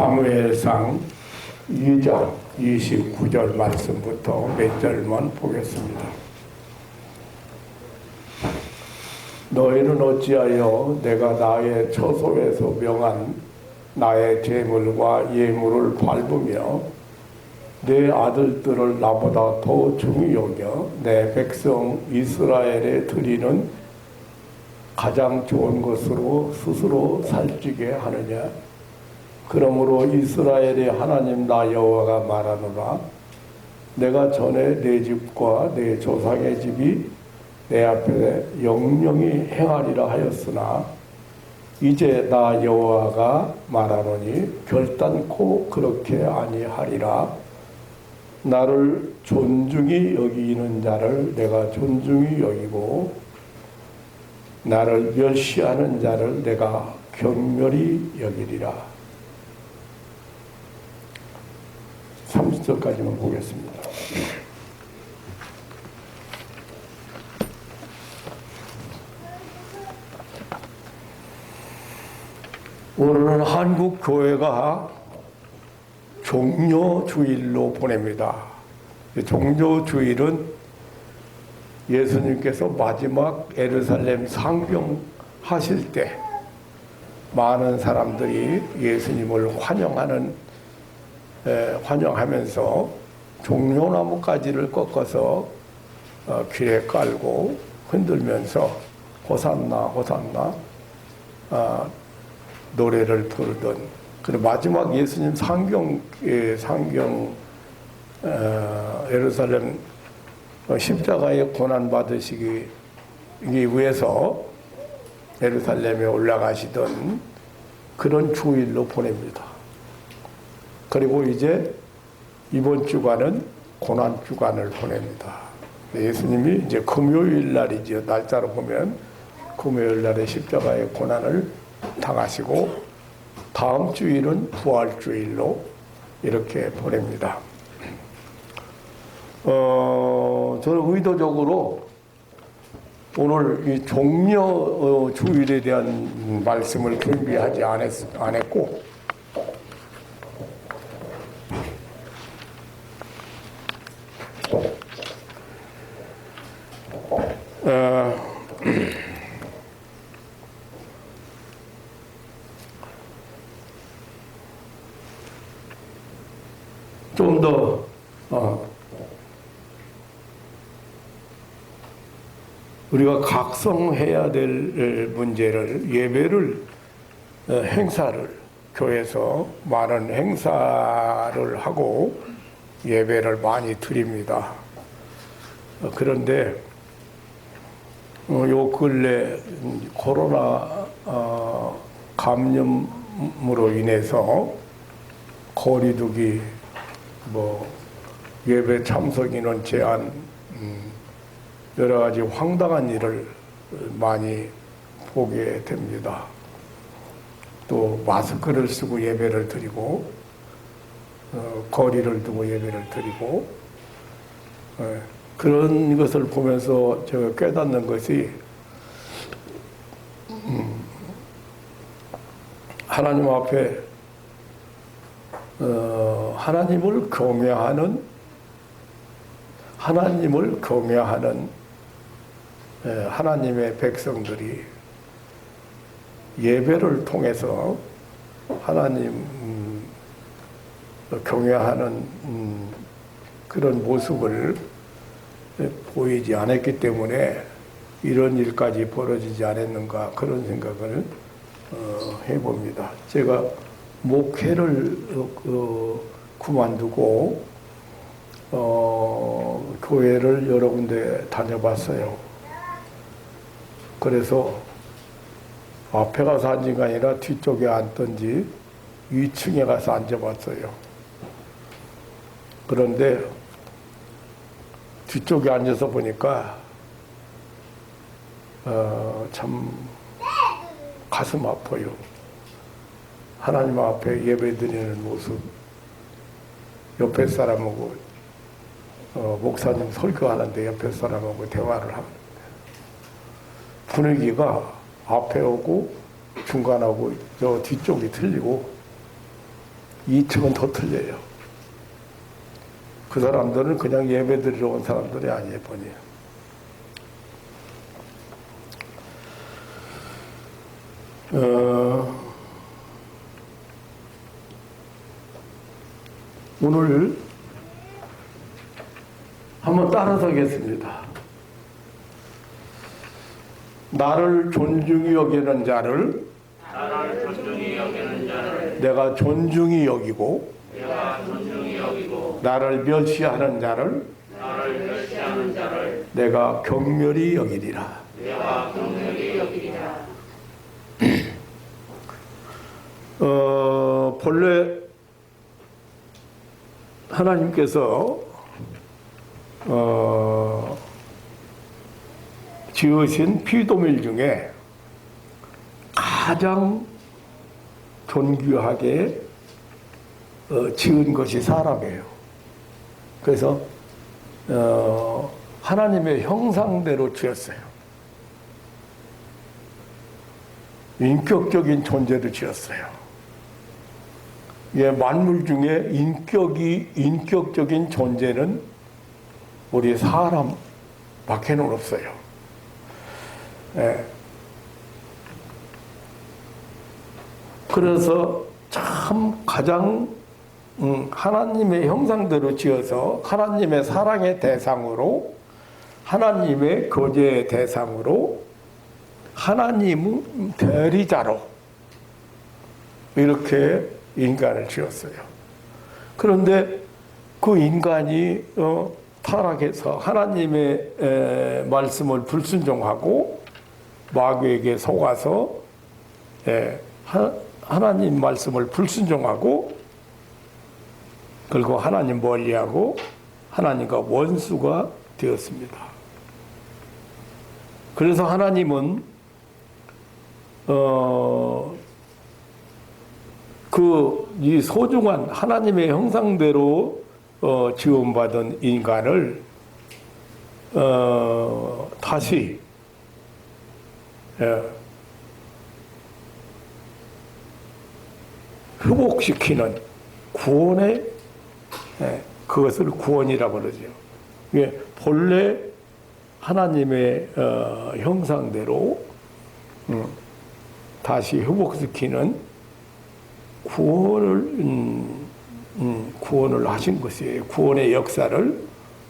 사무엘상 2장 29절 말씀부터 몇 절만 보겠습니다. 너희는 어찌하여 내가 나의 처소에서 명한 나의 제물과 예물을 밟으며 내 아들들을 나보다 더 중히 여겨 내 백성 이스라엘에 드리는 가장 좋은 것으로 스스로 살찌게 하느냐. 그러므로 이스라엘의 하나님 나 여호와가 말하노라. 내가 전에 내 집과 내 조상의 집이 내 앞에 영영히 행하리라 하였으나 이제 나 여호와가 말하노니 결단코 그렇게 아니하리라. 나를 존중히 여기는 자를 내가 존중히 여기고 나를 멸시하는 자를 내가 경멸히 여기리라. 30절까지만 보겠습니다. 오늘은 한국 교회가 종료주일로 보냅니다. 종료주일은 예수님께서 마지막 예루살렘 상경하실 때 많은 사람들이 예수님을 환영하면서 종려나무 가지를 꺾어서 귀에 깔고 흔들면서 호산나 호산나 노래를 부르던 그리고 마지막 예수님 상경 예루살렘 십자가에 고난 받으시기 위해서 예루살렘에 올라가시던 그런 주일로 보냅니다. 그리고 이제 이번 주간은 고난 주간을 보냅니다. 예수님이 이제 금요일 날이죠. 날짜로 보면 금요일 날에 십자가의 고난을 당하시고 다음 주일은 부활주일로 이렇게 보냅니다. 저는 의도적으로 오늘 이 종려주일에 대한 말씀을 준비하지 않았고 좀 더 우리가 각성해야 될 문제를 예배를 행사를 교회에서 많은 행사를 하고 예배를 많이 드립니다. 그런데 요 근래 코로나 감염으로 인해서 거리두기 예배 참석 인원 제한 여러 가지 황당한 일을 많이 보게 됩니다. 또 마스크를 쓰고 예배를 드리고 거리를 두고 예배를 드리고 그런 것을 보면서 제가 깨닫는 것이 하나님 앞에 하나님을 경외하는 하나님의 백성들이 예배를 통해서 하나님 경외하는 그런 모습을 보이지 않았기 때문에 이런 일까지 벌어지지 않았는가 그런 생각을 해봅니다. 제가 목회를 그만두고 교회를 여러 군데 다녀봤어요. 그래서 앞에 가서 앉은 게 아니라 뒤쪽에 앉던지 2층에 가서 앉아봤어요. 그런데 뒤쪽에 앉아서 보니까 참 가슴 아파요. 하나님 앞에 예배드리는 모습, 옆에 사람하고 목사님 설교하는데 옆에 사람하고 대화를 하는데 분위기가 앞에 오고 중간하고 저 뒤쪽이 틀리고 2층은 더 틀려요. 그 사람들은 그냥 예배 드리러 온 사람들이 아니에요, 보니. 오늘 한번 따라서 하겠습니다. 나를 존중히 여기는 자를 내가 존중히 여기고 나를 멸시하는 자를 내가 경멸히 여기리라. 본래 하나님께서 지으신 피조물 중에 가장 존귀하게 지은 것이 사람이에요. 그래서 하나님의 형상대로 지었어요. 인격적인 존재로 지었어요. 예, 만물 중에 인격적인 존재는 우리 사람밖에는 없어요. 예. 그래서 참 가장 하나님의 형상대로 지어서 하나님의 사랑의 대상으로 하나님의 거제의 대상으로 하나님 대리자로 이렇게 인간을 지었어요. 그런데 그 인간이 타락해서 하나님의 말씀을 불순종하고 마귀에게 속아서 하나님 말씀을 불순종하고 그리고 하나님 멀리하고 하나님과 원수가 되었습니다. 그래서 하나님은 이 소중한 하나님의 형상대로 지음받은 인간을 다시 회복시키는 구원의 그것을 구원이라고 그러죠. 본래 하나님의 형상대로 다시 회복시키는 구원을 하신 것이에요. 구원의 역사를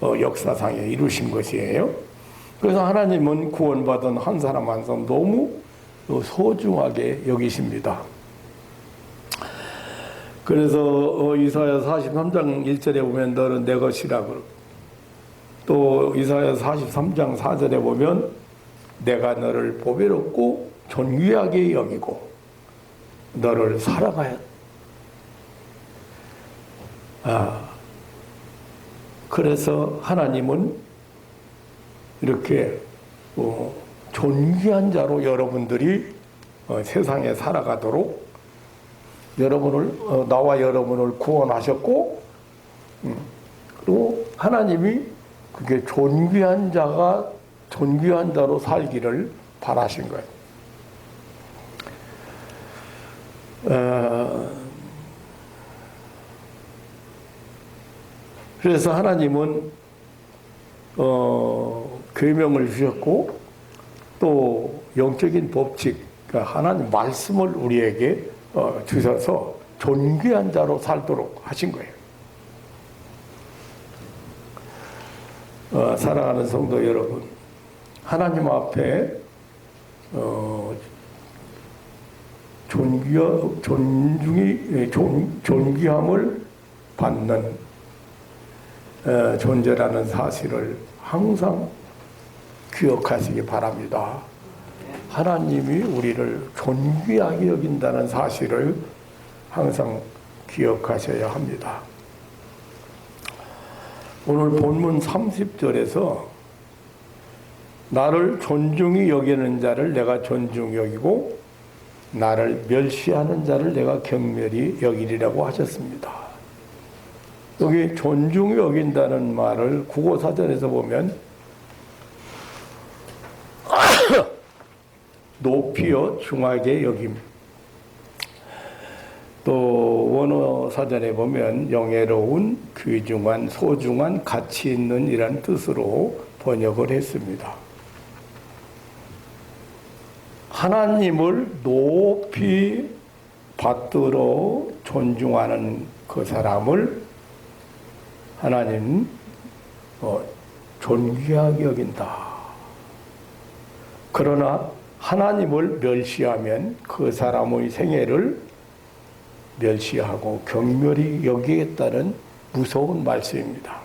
역사상에 이루신 것이에요. 그래서 하나님은 구원받은 한 사람 한 사람 너무 소중하게 여기십니다. 그래서 이사야 43장 1절에 보면 너는 내 것이라고, 또 이사야 43장 4절에 보면 내가 너를 보배롭고 존귀하게 여기고 너를 사랑하였다. 그래서 하나님은 이렇게 존귀한 자로 여러분들이 세상에 살아가도록 나와 여러분을 구원하셨고, 그리고 하나님이 그게 존귀한 자로 살기를 바라신 거예요. 그래서 하나님은 계명을 주셨고 또 영적인 법칙, 그러니까 하나님 말씀을 우리에게 주셔서 존귀한 자로 살도록 하신 거예요. 사랑하는 성도 여러분, 하나님 앞에 존귀함을 받는 존재라는 사실을 항상 기억하시기 바랍니다. 하나님이 우리를 존귀하게 여긴다는 사실을 항상 기억하셔야 합니다. 오늘 본문 30절에서 나를 존중히 여기는 자를 내가 존중히 여기고 나를 멸시하는 자를 내가 경멸히 여기리라고 하셨습니다. 여기 존중히 여긴다는 말을 국어사전에서 보면 높이어 중하게 여김. 또 원어 사전에 보면 영예로운, 귀중한, 소중한, 가치 있는 이란 뜻으로 번역을 했습니다. 하나님을 높이 받들어 존중하는 그 사람을 하나님 존귀하게 여긴다. 그러나 하나님을 멸시하면 그 사람의 생애를 멸시하고 경멸히 여기겠다는 무서운 말씀입니다.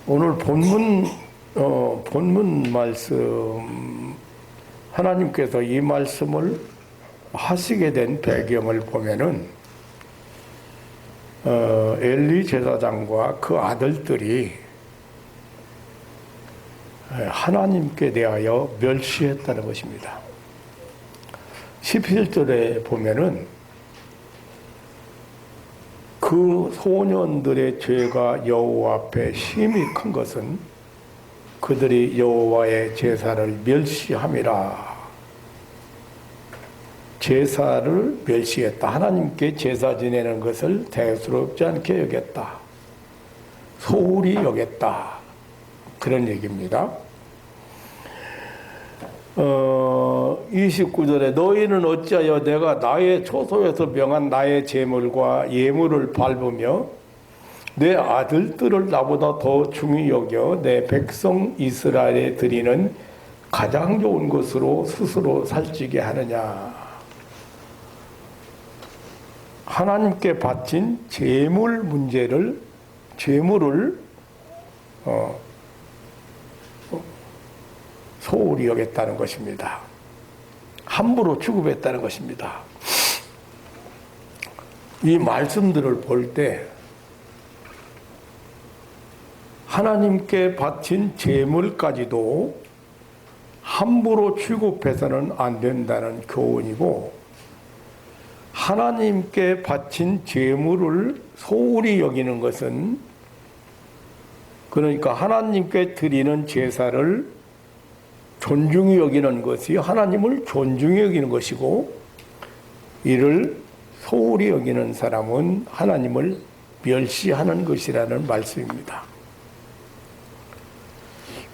오늘 본문 말씀, 하나님께서 이 말씀을 하시게 된 배경을 보면은, 엘리 제사장과 그 아들들이 하나님께 대하여 멸시했다는 것입니다. 17절에 보면은 그 소년들의 죄가 여호와 앞에 심히 큰 것은 그들이 여호와의 제사를 멸시함이라. 제사를 멸시했다. 하나님께 제사 지내는 것을 대수롭지 않게 여겼다. 소홀히 여겼다. 그런 얘기입니다. 29절에 너희는 어찌하여 내가 나의 초소에서 명한 나의 제물과 예물을 밟으며 내 아들들을 나보다 더 중히 여겨 내 백성 이스라엘에 드리는 가장 좋은 것으로 스스로 살찌게 하느냐. 하나님께 바친 제물을 소홀히 여겼다는 것입니다. 함부로 취급했다는 것입니다. 이 말씀들을 볼 때 하나님께 바친 제물까지도 함부로 취급해서는 안 된다는 교훈이고, 하나님께 바친 제물을 소홀히 여기는 것은, 그러니까 하나님께 드리는 제사를 존중히 여기는 것이 하나님을 존중히 여기는 것이고, 이를 소홀히 여기는 사람은 하나님을 멸시하는 것이라는 말씀입니다.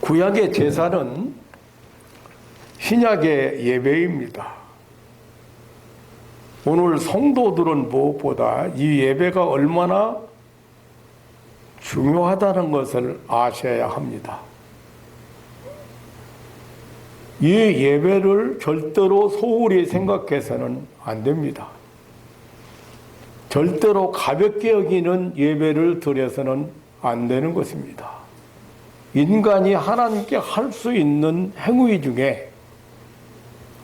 구약의 제사는 신약의 예배입니다. 오늘 성도들은 무엇보다 이 예배가 얼마나 중요하다는 것을 아셔야 합니다. 이 예배를 절대로 소홀히 생각해서는 안 됩니다. 절대로 가볍게 여기는 예배를 드려서는 안 되는 것입니다. 인간이 하나님께 할 수 있는 행위 중에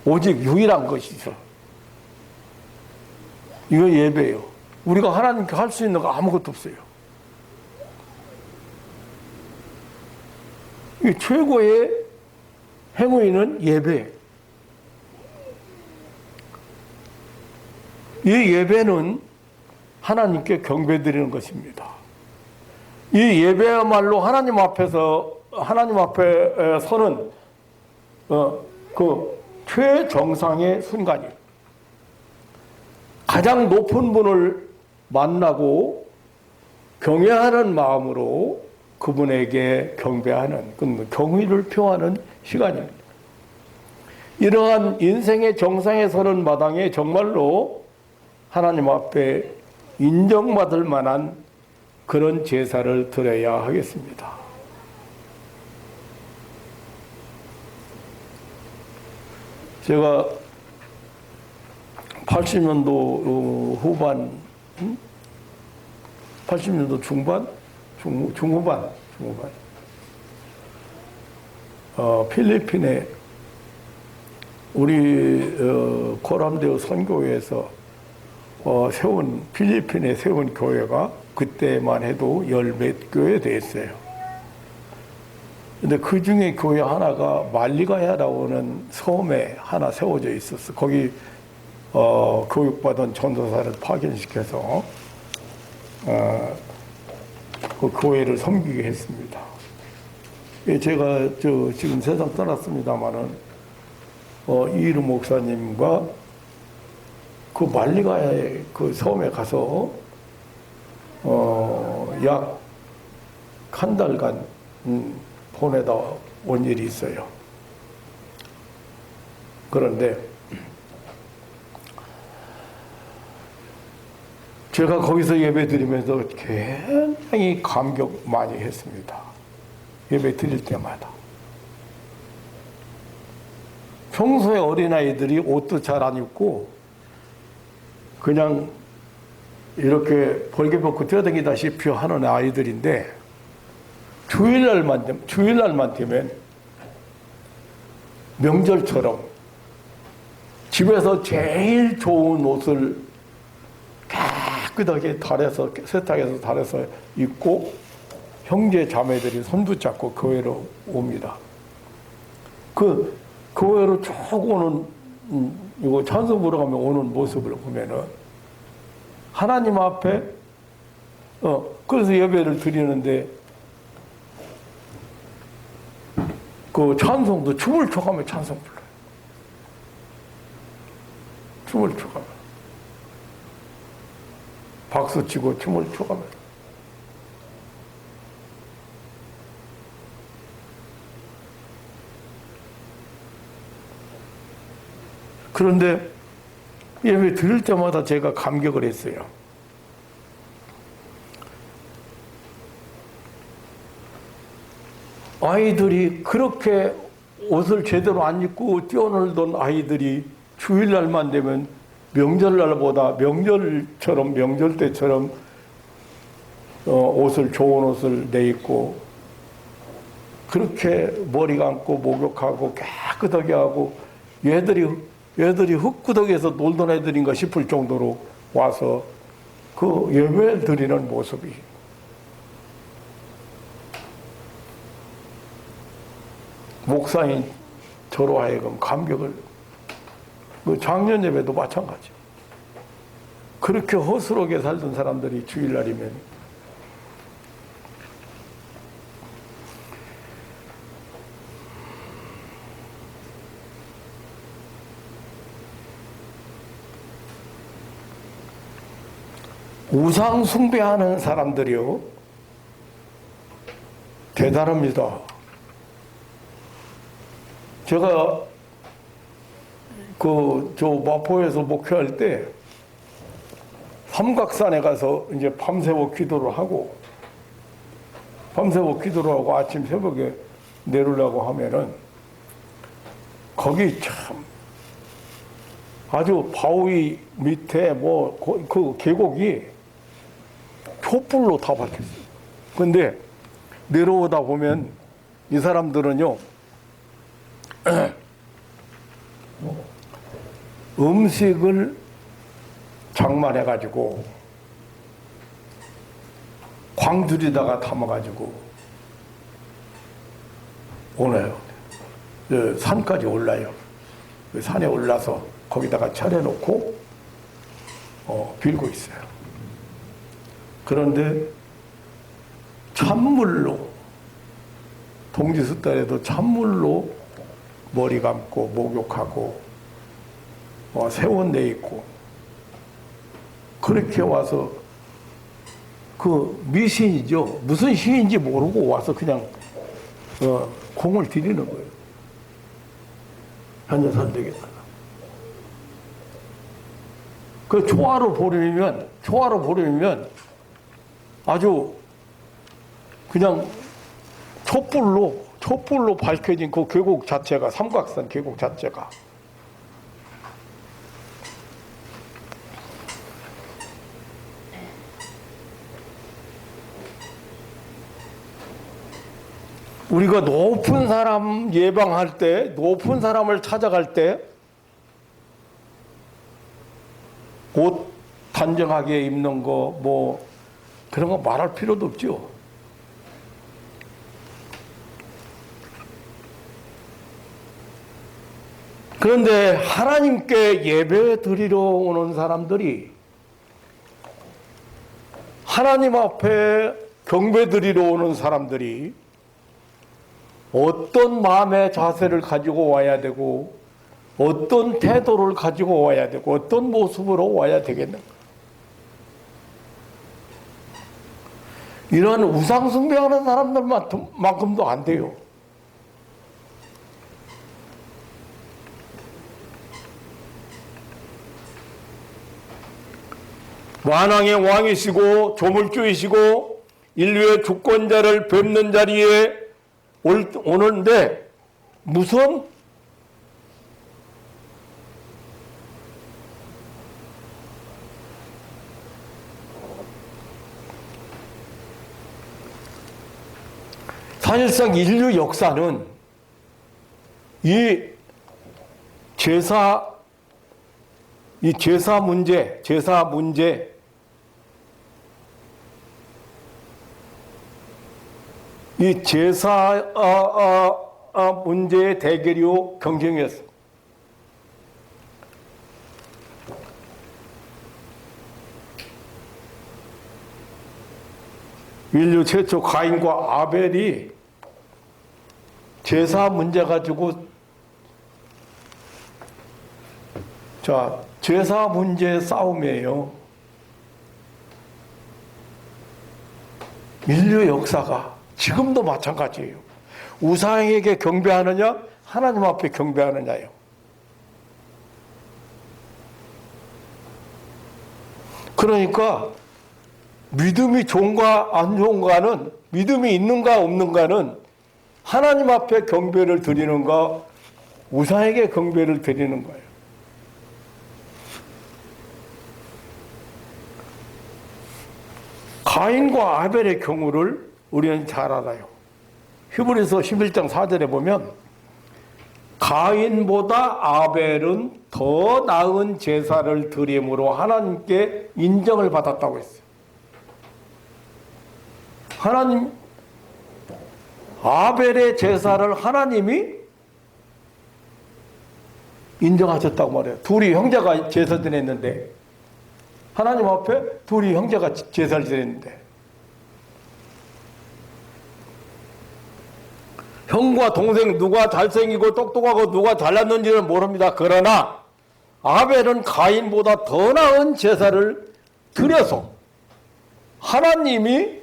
오직 유일한 것이 있어. 이거 예배예요. 우리가 하나님께 할 수 있는 거 아무것도 없어요. 이 최고의 행위는 예배. 이 예배는 하나님께 경배드리는 것입니다. 이 예배야말로 하나님 앞에 서는 그 최정상의 순간이에요. 가장 높은 분을 만나고 경외하는 마음으로 그분에게 경배하는, 경의를 표하는 시간입니다. 이러한 인생의 정상에 서는 마당에 정말로 하나님 앞에 인정받을 만한 그런 제사를 드려야 하겠습니다. 제가 80년도 후반, 80년도 중반? 중후반. 필리핀에 우리 코람데오 선교회에서 필리핀에 세운 교회가 그때만 해도 열 몇 교회 됐어요. 근데 그 중에 교회 하나가 말리가야라고 하는 섬에 하나 세워져 있었어. 거기 교육받은 전도사를 파견시켜서 그 교회를 섬기게 했습니다. 제가 지금 세상 떠났습니다마는 이일우 목사님과 그 말리가야의 그 섬에 가서 약 한 달간 보내다 온 일이 있어요. 그런데 제가 거기서 예배 드리면서 굉장히 감격 많이 했습니다. 예배 드릴 때마다. 평소에 어린아이들이 옷도 잘 안 입고 그냥 이렇게 벌개 벗고 뛰어다니다시피 하는 아이들인데 주일날만 되면 명절처럼 집에서 제일 좋은 옷을 깨끗하게 달아서 세탁해서 달아서 입고 형제 자매들이 손붙잡고 교회로 옵니다. 그 교회로 쭉 오는 이거 찬송 부러 가면 오는 모습을 보면은 하나님 앞에 그래서 예배를 드리는데 그 찬송도 춤을 춰가며 찬송 불러요. 춤을 춰가며 박수 치고 춤을 춰가며 그런데 예배 드릴 때마다 제가 감격을 했어요. 아이들이 그렇게 옷을 제대로 안 입고 뛰어놀던 아이들이 주일날만 되면 명절날보다 명절 때처럼 좋은 옷을 내입고 그렇게 머리 감고 목욕하고 깨끗하게 하고 얘들이 흙구덕에서 놀던 애들인가 싶을 정도로 와서 그 예배 드리는 모습이 목사인 저로 하여금 감격을 작년 예배도 마찬가지. 그렇게 허술하게 살던 사람들이 주일날이면 우상 숭배하는 사람들이요 대단합니다. 제가 저 마포에서 목회할 때 삼각산에 가서 이제 밤새워 기도를 하고 아침 새벽에 내려오려고 하면은 거기 참 아주 바위 밑에 그 계곡이 촛불로 다 밝혔어요. 근데 내려오다 보면 이 사람들은요 음식을 장만해가지고 광주리다가 담아가지고 오네요. 산까지 올라요. 산에 올라서 거기다가 차려놓고 빌고 있어요. 그런데 찬물로 동지수 달에도 찬물로 머리 감고 목욕하고 새옷 내입고 그렇게 와서 그 미신이죠. 무슨 신인지 모르고 와서 그냥 공을 들이는 거예요. 한여섯 안 되겠다. 그 초하루 보름이면 아주 그냥 촛불로 밝혀진 그 계곡 자체가 삼각산 계곡 자체가 우리가 높은 사람 예방할 때, 높은 사람을 찾아갈 때 옷 단정하게 입는 거 그런 거 말할 필요도 없죠. 그런데 하나님께 예배 드리러 오는 사람들이, 하나님 앞에 경배 드리러 오는 사람들이 어떤 마음의 자세를 가지고 와야 되고, 어떤 태도를 가지고 와야 되고, 어떤 모습으로 와야 되겠는가? 이런 우상 숭배하는 사람들만큼도 안 돼요. 만왕의 왕이시고 조물주이시고 인류의 주권자를 뵙는 자리에 오는데 무슨 사실상 인류 역사는 이 제사 문제, 이 제사 문제의 대결이요 경쟁이었습니다. 인류 최초 가인과 아벨이 제사 문제 가지고, 제사 문제의 싸움이에요. 인류 역사가 지금도 마찬가지예요. 우상에게 경배하느냐, 하나님 앞에 경배하느냐요. 그러니까 믿음이 좋은가 안 좋은가는, 믿음이 있는가 없는가는 하나님 앞에 경배를 드리는가, 우상에게 경배를 드리는 거예요. 가인과 아벨의 경우를 우리는 잘 알아요. 히브리서 11장 4절에 보면 가인보다 아벨은 더 나은 제사를 드림으로 하나님께 인정을 받았다고 했어요. 하나님, 아벨의 제사를 하나님이 인정하셨다고 말해요. 둘이 형제가 제사 드렸는데, 하나님 앞에 둘이 형제가 제사를 드렸는데, 형과 동생 누가 잘생기고 똑똑하고 누가 잘났는지는 모릅니다. 그러나 아벨은 가인보다 더 나은 제사를 드려서 하나님이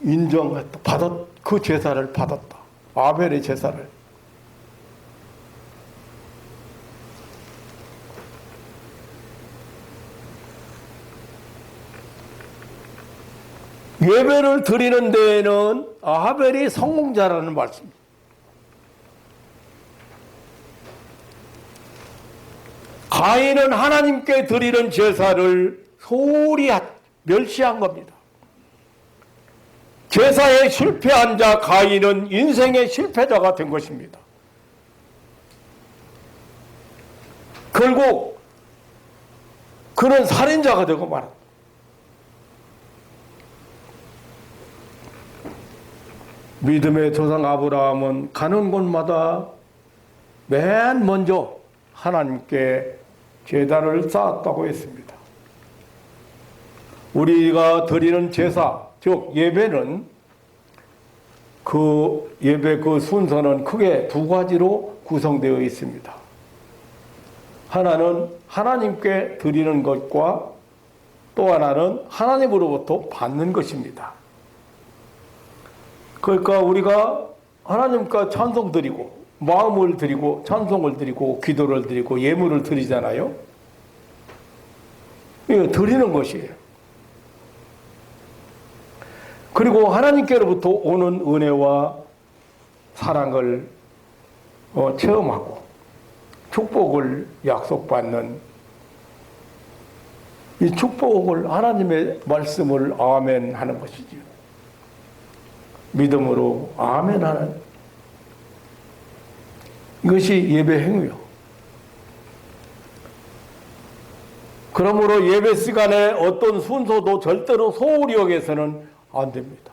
인정했다. 그 제사를 받았다. 아벨의 제사를. 예배를 드리는 데에는 아벨이 성공자라는 말씀입니다. 가인은 하나님께 드리는 제사를 소홀히 멸시한 겁니다. 제사에 실패한 자 가인은 인생의 실패자가 된 것입니다. 결국 그는 살인자가 되고 말았다. 믿음의 조상 아브라함은 가는 곳마다 맨 먼저 하나님께 제단을 쌓았다고 했습니다. 우리가 드리는 제사, 즉 예배는 그 예배 그 순서는 크게 두 가지로 구성되어 있습니다. 하나는 하나님께 드리는 것과 또 하나는 하나님으로부터 받는 것입니다. 그러니까 우리가 하나님과 찬송 드리고 마음을 드리고 찬송을 드리고 기도를 드리고 예물을 드리잖아요. 이거 드리는 것이에요. 그리고 하나님께로부터 오는 은혜와 사랑을 체험하고 축복을 약속받는 이 축복을 하나님의 말씀을 아멘 하는 것이지요. 믿음으로 아멘 하는 이것이 예배 행위요. 그러므로 예배 시간에 어떤 순서도 절대로 소홀히 여겨서는 안 됩니다.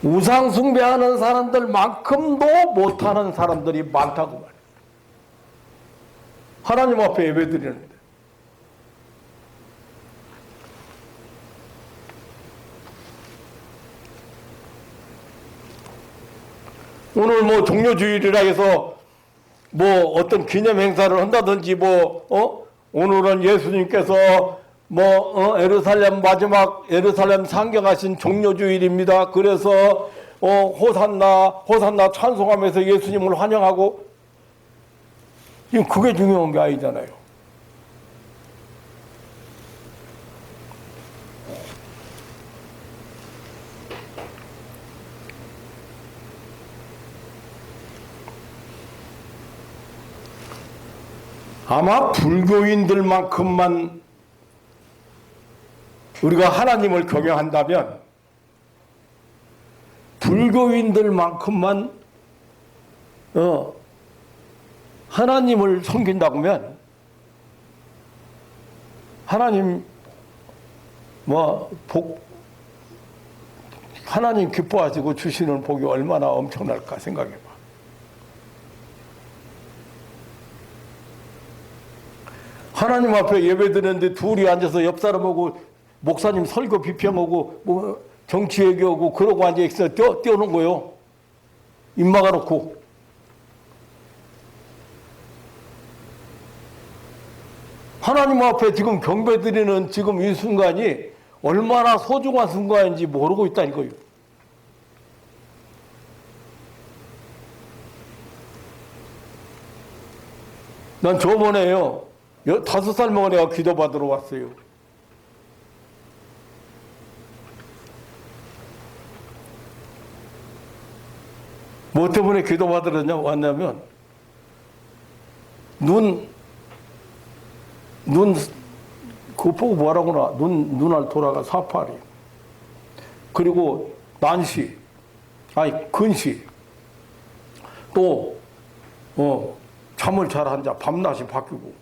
우상 숭배하는 사람들만큼도 못하는 사람들이 많다고 말이에요. 하나님 앞에 예배드리는데. 오늘 뭐 종료주일이라 해서 뭐 어떤 기념 행사를 한다든지 오늘은 예수님께서 예루살렘 마지막 예루살렘 상경하신 종료주일입니다. 그래서 호산나 호산나 찬송하면서 예수님을 환영하고, 지금 그게 중요한 게 아니잖아요. 아마 불교인들만큼만 우리가 하나님을 경외한다면, 불교인들만큼만 하나님을 섬긴다고 하면, 하나님 하나님 기뻐하시고 주시는 복이 얼마나 엄청날까 생각해봐. 하나님 앞에 예배드리는데 둘이 앉아서 옆 사람하고 목사님 설교 비평하고 정치 얘기하고 그러고 앉아있어 떼어놓은 거요. 입 막아놓고. 하나님 앞에 지금 경배드리는 지금 이 순간이 얼마나 소중한 순간인지 모르고 있다니까요. 난 저번에요, 5살 먹은 애가 기도받으러 왔어요. 뭐 때문에 기도받으러 왔냐면, 그거 보고 뭐라구나. 눈알 돌아가 사파리. 그리고 근시. 또, 잠을 잘 안 자. 밤낮이 바뀌고.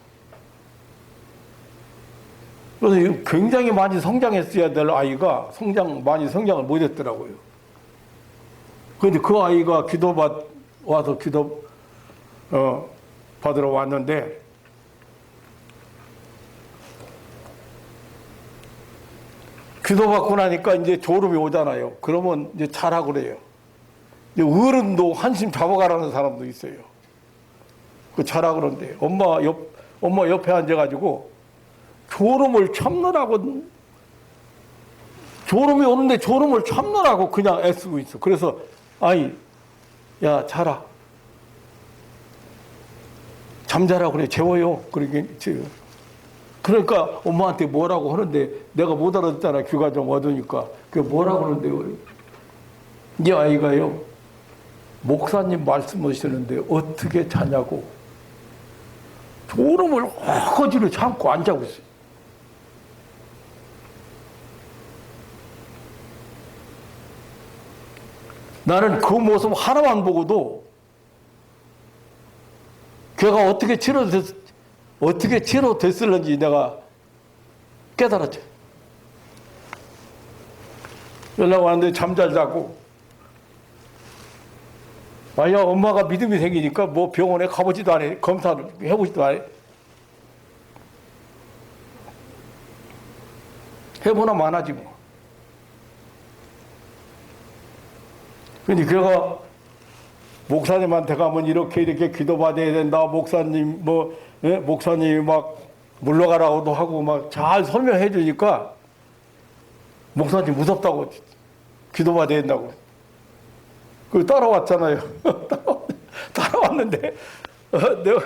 그래서 굉장히 많이 성장했어야 될 아이가 많이 성장을 못 했더라고요. 그런데 그 아이가 와서 기도 받으러 왔는데, 기도받고 나니까 이제 졸음이 오잖아요. 그러면 이제 자라 그래요. 이제 어른도 한심 잡아가라는 사람도 있어요. 그 자라 그런데 엄마 옆에 앉아가지고 졸음을 참느라고, 졸음이 오는데 졸음을 참느라고 그냥 애쓰고 있어. 그래서 야 자라, 잠자라 그래, 재워요. 그러니까 엄마한테 뭐라고 하는데 내가 못 알아듣잖아. 귀가 좀 어두니까. 그게 뭐라고 하는데요? 이 아이가요, 목사님 말씀하시는데 어떻게 자냐고 졸음을 허거지로 참고 안 자고 있어요. 나는 그 모습 하나만 보고도 걔가 어떻게 치료됐을는지 내가 깨달았죠. 연락 왔는데 잠 잘 자고, 엄마가 믿음이 생기니까 뭐 병원에 가보지도 않아. 검사를 해보지도 않아. 해보나 마나지 뭐. 근데 걔가 목사님한테 가면 이렇게 기도받아야 된다. 목사님 목사님이 막 물러가라고도 하고 막 잘 설명해 주니까 목사님 무섭다고, 기도받아야 된다고. 그 따라왔잖아요. 따라왔는데 내가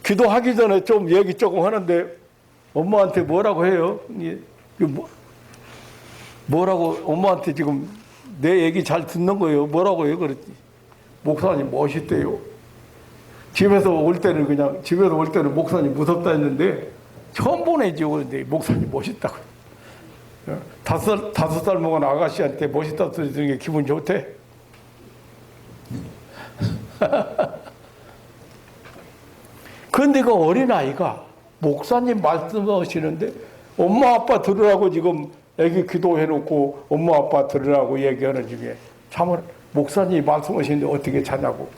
기도하기 전에 좀 얘기 조금 하는데 엄마한테 뭐라고 해요? 뭐라고 엄마한테 지금 내 얘기 잘 듣는 거예요. 뭐라고 해요? 그랬지. 목사님 멋있대요. 집에서 올 때는 목사님 무섭다 했는데 처음 보내죠. 그런데 목사님 멋있다고. 5살 먹은 아가씨한테 멋있다 소리 듣는 게 기분 좋대. 그런데 그 어린아이가 목사님 말씀하시는데 엄마 아빠 들으라고 지금 애기 기도해놓고 엄마 아빠 들으라고 얘기하는 중에 참을 목사님이 말씀하시는데 어떻게 자냐고.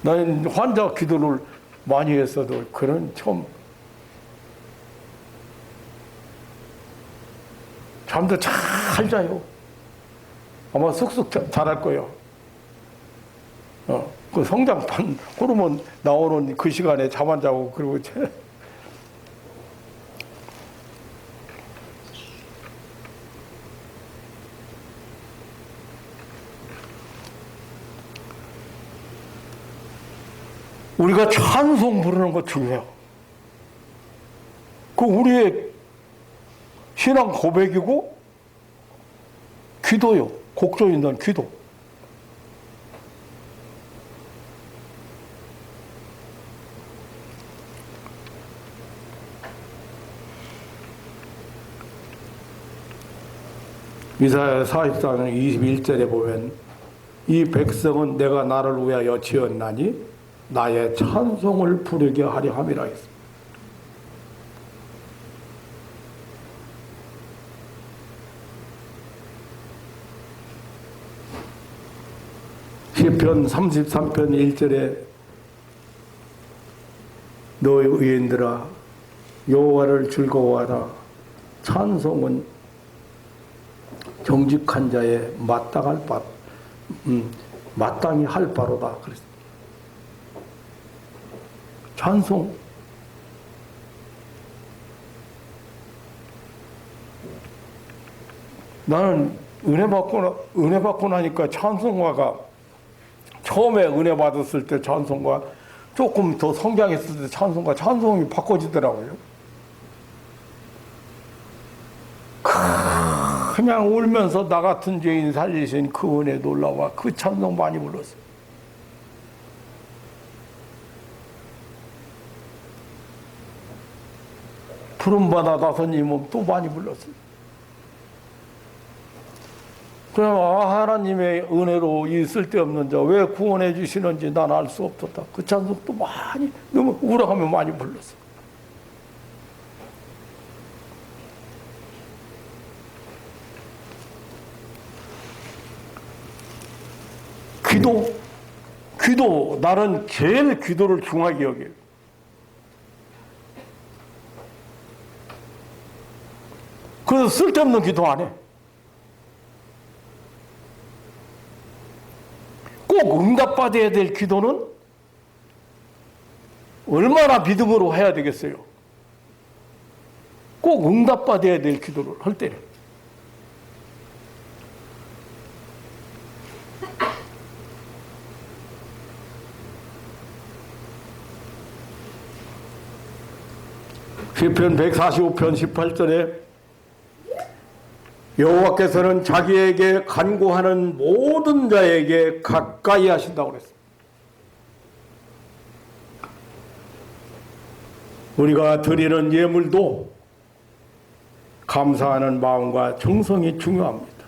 나는 환자 기도를 많이 했어도 그런 처음 잠도 잘 자요. 아마 쑥쑥 잘할 거예요. 그 성장판 호르몬 나오는 그 시간에 잠 안 자고 그리고 우리가 찬송 부르는 거 중요해요. 그 우리의 신앙 고백이고 기도요. 곡조 있는 기도. 이사야 44장 21절에 보면 이 백성은 내가 나를 위하여 지었나니 나의 찬송을 부르게 하려 함이라 했습니다. 시편 33편 1절에 너의 의인들아 여호와를 즐거워하라. 찬송은 정직한 자의 마땅히 할 바로다. 그랬습니다. 찬송. 나는 은혜 받고 나니까 찬송가가 처음에 은혜 받았을 때 찬송가 조금 더 성장했을 때 찬송이 바꿔지더라고요. 그냥 울면서 나 같은 죄인 살리신 그 은혜 놀라워. 그 찬송 많이 불렀어요. 푸른바다 다섯님은 또 많이 불렀어요. 그럼 하나님의 은혜로 이 쓸데없는 자 왜 구원해 주시는지 난 알 수 없었다. 그 찬송도 많이 너무 우울하면 많이 불렀어요. 기도, 나는 제일 기도를 중하게 여겨요. 그래서 쓸데없는 기도 안 해. 꼭 응답받아야 될 기도는 얼마나 믿음으로 해야 되겠어요? 꼭 응답받아야 될 기도를 할 때는. 시편 145편 18절에 여호와께서는 자기에게 간구하는 모든 자에게 가까이 하신다고 그랬어요. 우리가 드리는 예물도 감사하는 마음과 정성이 중요합니다.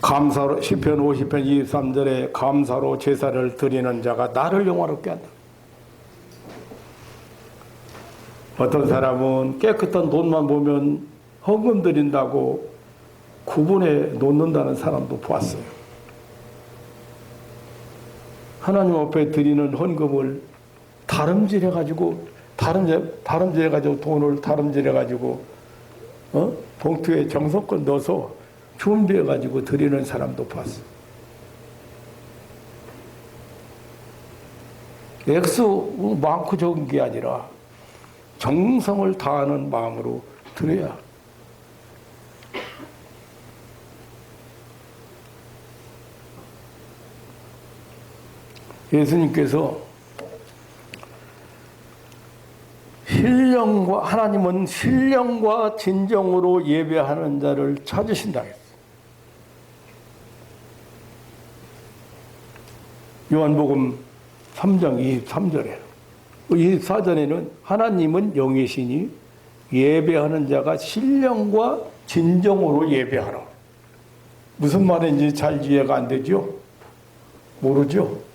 감사로 시편 50편 23절에 감사로 제사를 드리는 자가 나를 영화롭게 한다. 어떤 사람은 깨끗한 돈만 보면 헌금 드린다고 구분해 놓는다는 사람도 보았어요. 하나님 앞에 드리는 헌금을 다름질해가지고 돈을 다름질해가지고 봉투에 정성껏 넣어서 준비해가지고 드리는 사람도 봤어요. 액수 많고 적은 게 아니라 정성을 다하는 마음으로 드려야. 예수님께서 하나님은 신령과 진정으로 예배하는 자를 찾으신다 했어요. 요한복음 3장 23절에 24절에는 하나님은 영이시니 예배하는 자가 신령과 진정으로 예배하라. 무슨 말인지 잘 이해가 안 되죠? 모르죠?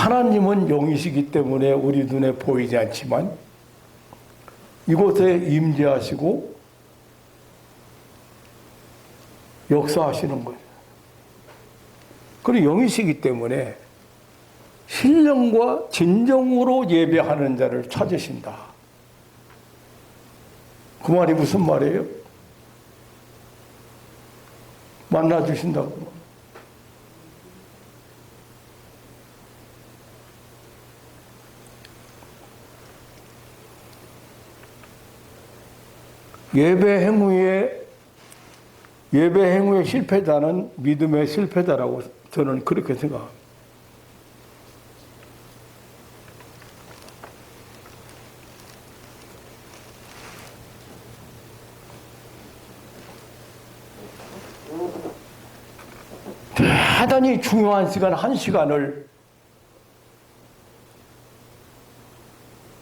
하나님은 영이시기 때문에 우리 눈에 보이지 않지만 이곳에 임재하시고 역사하시는 거예요. 그리고 영이시기 때문에 신령과 진정으로 예배하는 자를 찾으신다. 그 말이 무슨 말이에요? 만나주신다고. 예배 행위의 실패자는 믿음의 실패자라고 저는 그렇게 생각합니다. 대단히 중요한 시간, 한 시간을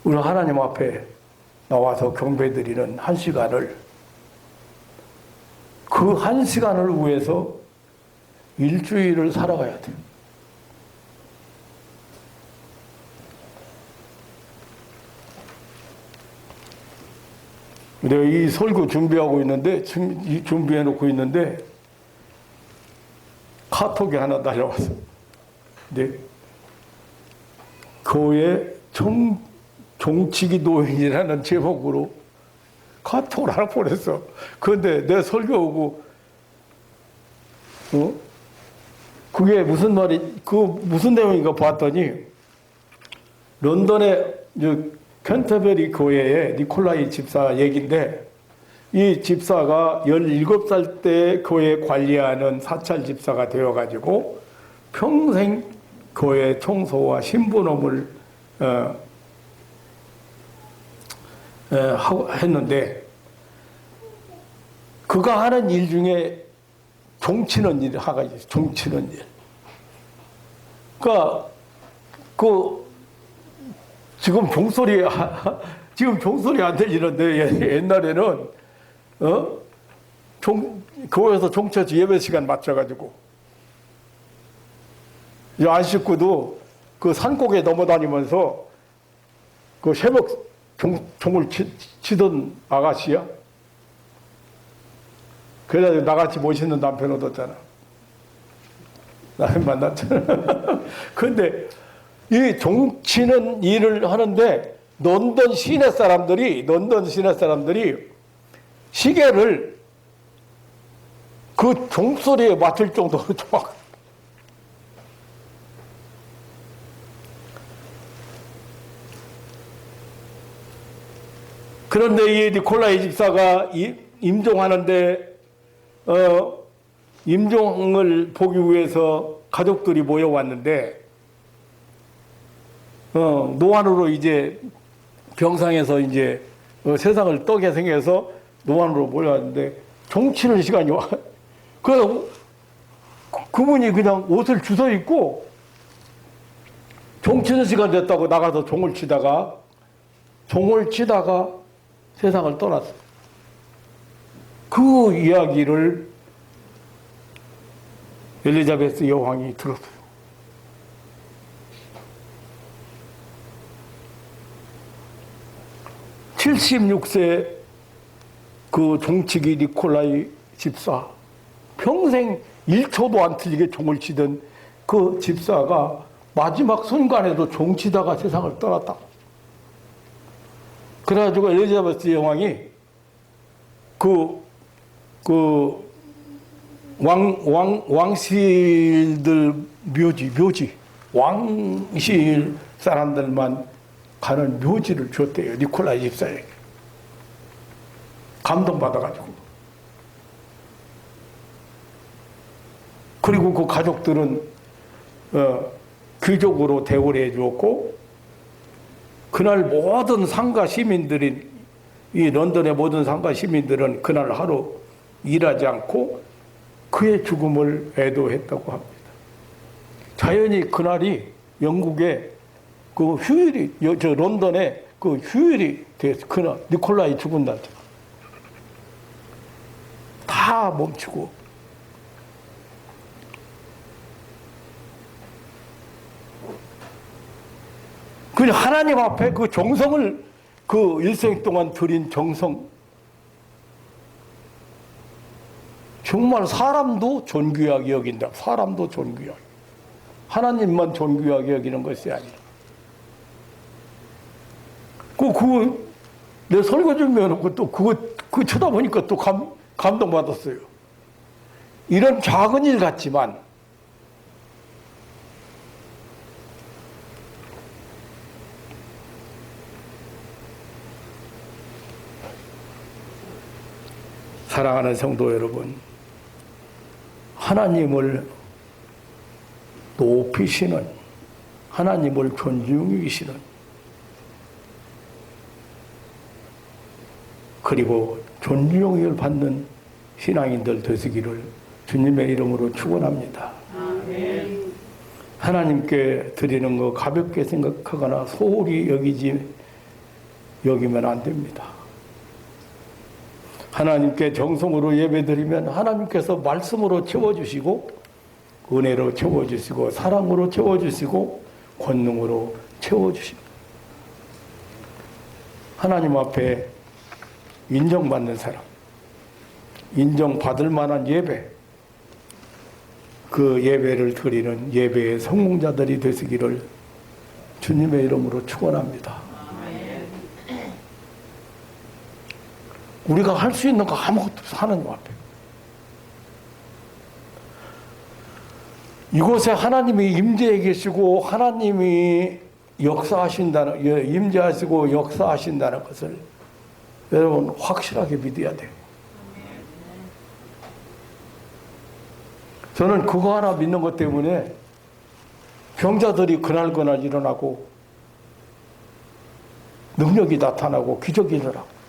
우리 하나님 앞에 나와서 경배드리는 한 시간을, 그 한 시간을 위해서 일주일을 살아가야 돼요. 내가 이 설교 준비하고 있는데, 준비해 놓고 있는데, 카톡이 하나 날라왔어. 근데, 교회 종치기 노인이라는 제목으로 카톡을 하나 보냈어. 그런데 내 설교하고, 그게 무슨 무슨 내용인가 봤더니, 런던의 캔터베리 교회의 니콜라이 집사 얘기인데, 이 집사가 17살 때 교회 관리하는 사찰 집사가 되어가지고 평생 교회 청소와 신부놈을 했는데, 그가 하는 일 중에 종치는 일 하가 있어요. 종치는 일. 그러니까 지금 종소리 안 들리는데, 옛날에는 교회에서 종처지 예배 시간 맞춰가지고 안 식구도 그 산골에 넘어다니면서 그 새벽 종을 치던 아가씨야. 그래가지고 나같이 멋있는 남편 얻었잖아. 나는 만났잖아. 근데 이 종치는 일을 하는데 런던 시내 사람들이 시계를 그 종소리에 맞출 정도로 정확. 그런데 이 니콜라이 집사가 임종하는데, 임종을 보기 위해서 가족들이 모여왔는데, 노안으로 이제 병상에서 이제 세상을 떠게 생겨서 노안으로 모여왔는데, 종치는 시간이 와. 그래서 그분이 그냥 옷을 주워 입고 종치는 시간 됐다고 나가서 종을 치다가 세상을 떠났어요. 그 이야기를 엘리자베스 여왕이 들었어요. (76세) 그 종치기 니콜라이 집사, 평생 1초도 안 틀리게 종을 치던 그 집사가 마지막 순간에도 종치다가 세상을 떠났다. 그래가지고 엘리자베스 여왕이 왕실들 묘지, 왕실 사람들만 가는 묘지를 줬대요. 니콜라이 집사에게. 감동받아가지고. 그리고 그 가족들은 귀족으로 대우를 해주었고, 그날 모든 상가 시민들이, 이 런던의 모든 상가 시민들은 그날 하루 일하지 않고 그의 죽음을 애도했다고 합니다. 자연히 그날이 영국의 그 휴일이, 런던의 그 휴일이 됐어. 그날 니콜라이 죽은 날짜 다 멈추고. 그냥 하나님 앞에 그 정성을 그 일생 동안 드린 정성, 정말 사람도 존귀하게 여긴다. 사람도 존귀하게. 하나님만 존귀하게 여기는 것이 아니라. 내 설교 좀 해놓고 또 그거 쳐다보니까 또 감동받았어요. 이런 작은 일 같지만 사랑하는 성도 여러분, 하나님을 높이시는, 하나님을 존중이시는, 그리고 존중을 받는 신앙인들 되시기를 주님의 이름으로 축원합니다. 아멘. 하나님께 드리는 거 가볍게 생각하거나 소홀히 여기면 안 됩니다. 하나님께 정성으로 예배드리면 하나님께서 말씀으로 채워주시고 은혜로 채워주시고 사랑으로 채워주시고 권능으로 채워주십니다. 하나님 앞에 인정받는 사람, 인정받을 만한 예배, 그 예배를 드리는 예배의 성공자들이 되시기를 주님의 이름으로 축원합니다. 우리가 할 수 있는 거 아무것도 없어. 하나님 앞에. 이곳에 하나님이 임재해 계시고 하나님이 임재하시고 역사하신다는 것을 여러분 확실하게 믿어야 돼요. 저는 그거 하나 믿는 것 때문에 병자들이 그날 일어나고 능력이 나타나고 기적이 일어나고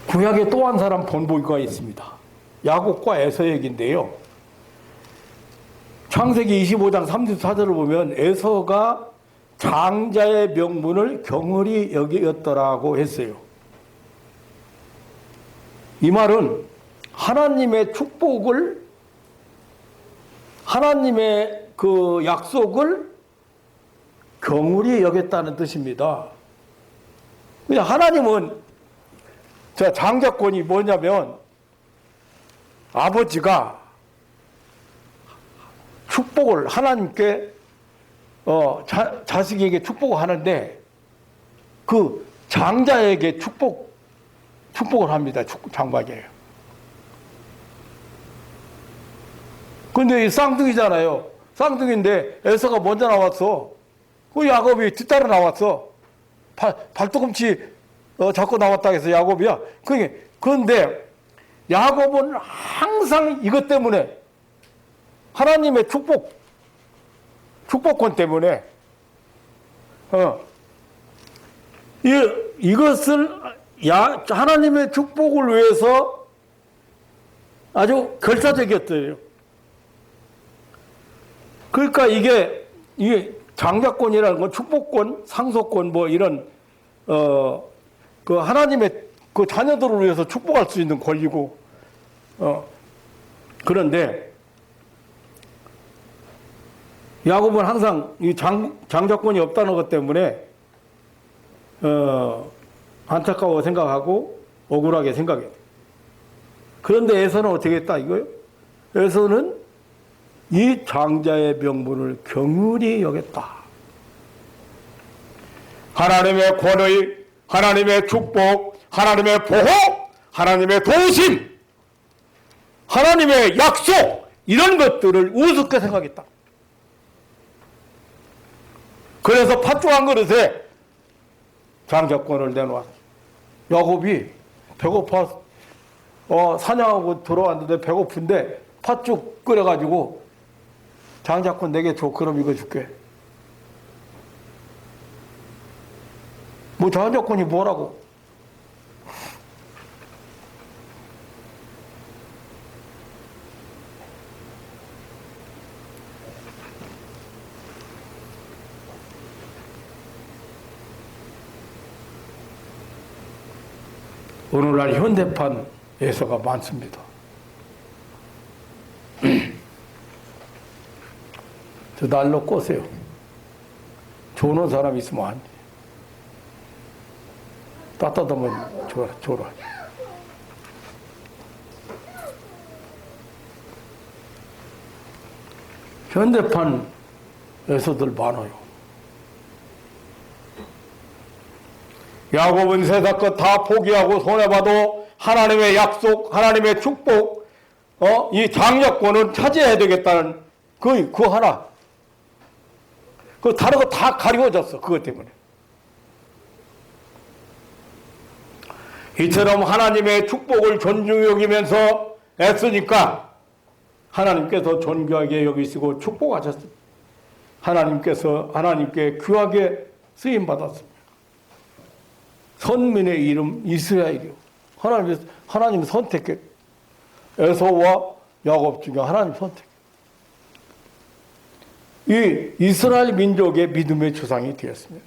구약에 또 한 사람 본보기가 있습니다. 야곱과 에서 얘기인데요. 창세기 25장 34절을 보면 에서가 장자의 명분을 경홀히 여겼더라고 했어요. 이 말은 하나님의 축복을, 하나님의 그 약속을 경홀히 여겼다는 뜻입니다. 그냥 하나님은 장자권이 뭐냐면 아버지가 축복을 하나님께 자식에게 축복을 하는데 그 장자에게 축복을 합니다. 장박이에요. 근데 이 쌍둥이잖아요. 쌍둥이인데 에서가 먼저 나왔어. 그 야곱이 뒤따라 나왔어. 발뒤꿈치 잡고 나왔다 해서 야곱이야. 그런데 야곱은 항상 이것 때문에 하나님의 축복권 때문에 이것을 하나님의 축복을 위해서 아주 결사적이었어요. 그러니까 이게 장자권이라는 건 축복권, 상속권 뭐 이런 그 하나님의 그 자녀들을 위해서 축복할 수 있는 권리고 그런데 야곱은 항상 이 장자권이 없다는 것 때문에 안타까워 생각하고 억울하게 생각해요. 그런데 에서는 어떻게 했다 이거요? 에서는 이 장자의 명분을 경휼히 여겼다. 하나님의 권의, 하나님의 축복, 하나님의 보호, 하나님의 도우심, 하나님의 약속 이런 것들을 우습게 생각했다. 그래서 팥죽 한 그릇에 장자권을 내놓았어. 야곱이 배고파 사냥하고 들어왔는데 배고픈데 팥죽 끓여가지고 장자권 내게 줘. 그럼 이거 줄게. 뭐 장자권이 뭐라고? 오늘날 현대판에서가 많습니다. 저 날로 꼬세요. 조는 사람 있으면 안 돼. 따뜻하면 줘라. 현대판에서들 많아요. 야곱은 세상 것 다 포기하고 손해봐도 하나님의 약속, 하나님의 축복, 이 장려권은 차지해야 되겠다는 그 하나. 그 다른 거 다 가리워졌어. 그것 때문에. 이처럼 하나님의 축복을 존중히 여기면서 애쓰니까 하나님께서 존귀하게 여기시고 축복하셨습니다. 하나님께 귀하게 쓰임받았습니다. 선민의 이름 이스라엘이요. 하나님 선택해. 에서와 야곱 중에 하나님 선택. 이 이스라엘 민족의 믿음의 조상이 되었습니다.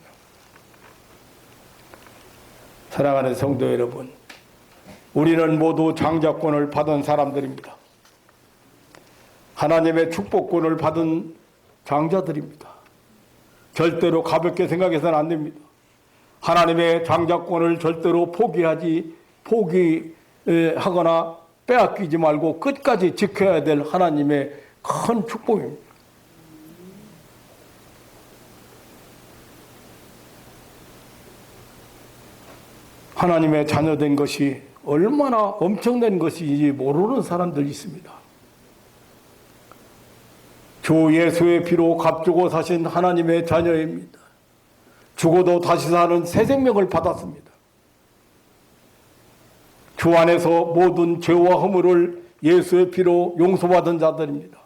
사랑하는 성도 여러분, 우리는 모두 장자권을 받은 사람들입니다. 하나님의 축복권을 받은 장자들입니다. 절대로 가볍게 생각해서는 안 됩니다. 하나님의 장자권을 절대로 포기하거나 빼앗기지 말고 끝까지 지켜야 될 하나님의 큰 축복입니다. 하나님의 자녀된 것이 얼마나 엄청난 것인지 모르는 사람들이 있습니다. 주 예수의 피로 값주고 사신 하나님의 자녀입니다. 죽어도 다시 사는 새 생명을 받았습니다. 주 안에서 모든 죄와 허물을 예수의 피로 용서받은 자들입니다.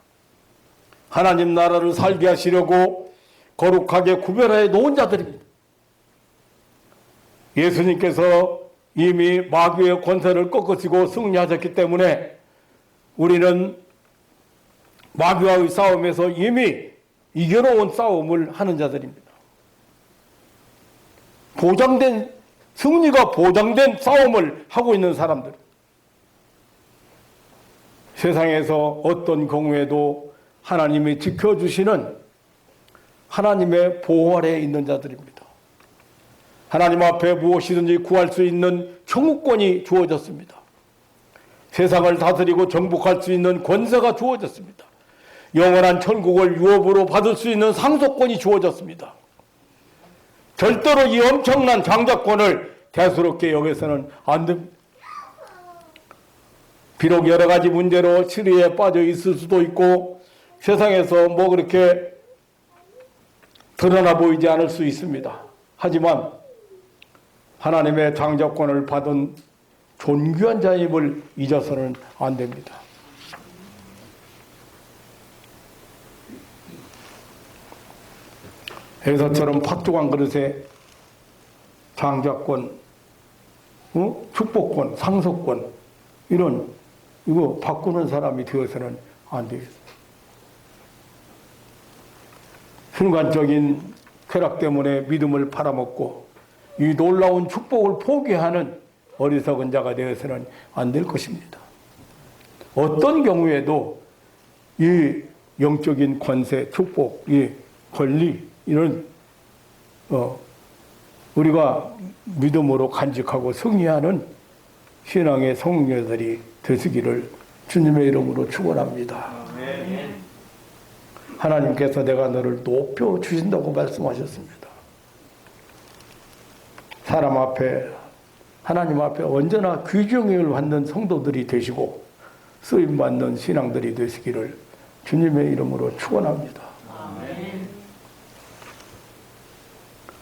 하나님 나라를 살게 하시려고 거룩하게 구별해 놓은 자들입니다. 예수님께서 이미 마귀의 권세를 꺾으시고 승리하셨기 때문에 우리는 마귀와의 싸움에서 이미 이겨놓은 싸움을 하는 자들입니다. 승리가 보장된 싸움을 하고 있는 사람들. 세상에서 어떤 경우에도 하나님이 지켜주시는 하나님의 보호 아래에 있는 자들입니다. 하나님 앞에 무엇이든지 구할 수 있는 청구권이 주어졌습니다. 세상을 다스리고 정복할 수 있는 권세가 주어졌습니다. 영원한 천국을 유업으로 받을 수 있는 상속권이 주어졌습니다. 절대로 이 엄청난 장자권을 대수롭게 여겨서는 안 됩니다. 비록 여러 가지 문제로 시리에 빠져 있을 수도 있고 세상에서 뭐 그렇게 드러나 보이지 않을 수 있습니다. 하지만 하나님의 장자권을 받은 존귀한 자임을 잊어서는 안 됩니다. 에서처럼 팥죽한 그릇에 장자권, 축복권, 상속권 이거 바꾸는 사람이 되어서는 안 되겠습니다. 순간적인 쾌락 때문에 믿음을 팔아먹고 이 놀라운 축복을 포기하는 어리석은 자가 되어서는 안 될 것입니다. 어떤 경우에도 이 영적인 권세, 축복, 이 권리 이런 우리가 믿음으로 간직하고 승리하는 신앙의 성녀들이 되시기를 주님의 이름으로 축원합니다. 하나님께서 내가 너를 높여 주신다고 말씀하셨습니다. 사람 앞에 하나님 앞에 언제나 귀중을 받는 성도들이 되시고 쓰임받는 신앙들이 되시기를 주님의 이름으로 축원합니다.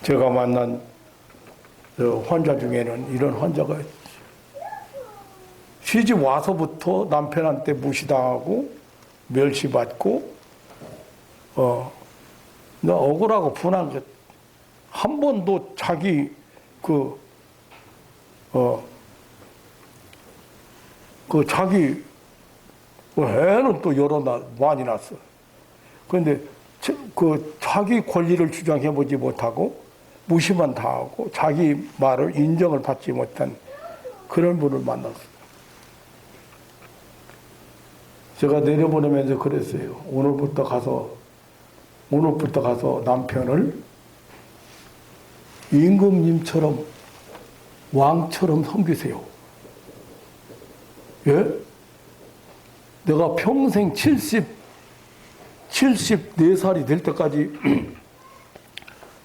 제가 만난 환자 중에는 이런 환자가 시집 와서부터 남편한테 무시당하고 멸시받고 나 억울하고 분한 게 한 번도 자기 자기 애는 또 많이 났어. 그런데 자기 권리를 주장해보지 못하고 무시만 당하고 자기 말을 인정을 받지 못한 그런 분을 만났어요. 제가 내려보내면서 그랬어요. 오늘부터 가서 남편을 임금님처럼 왕처럼 섬기세요. 예? 내가 평생 74살이 될 때까지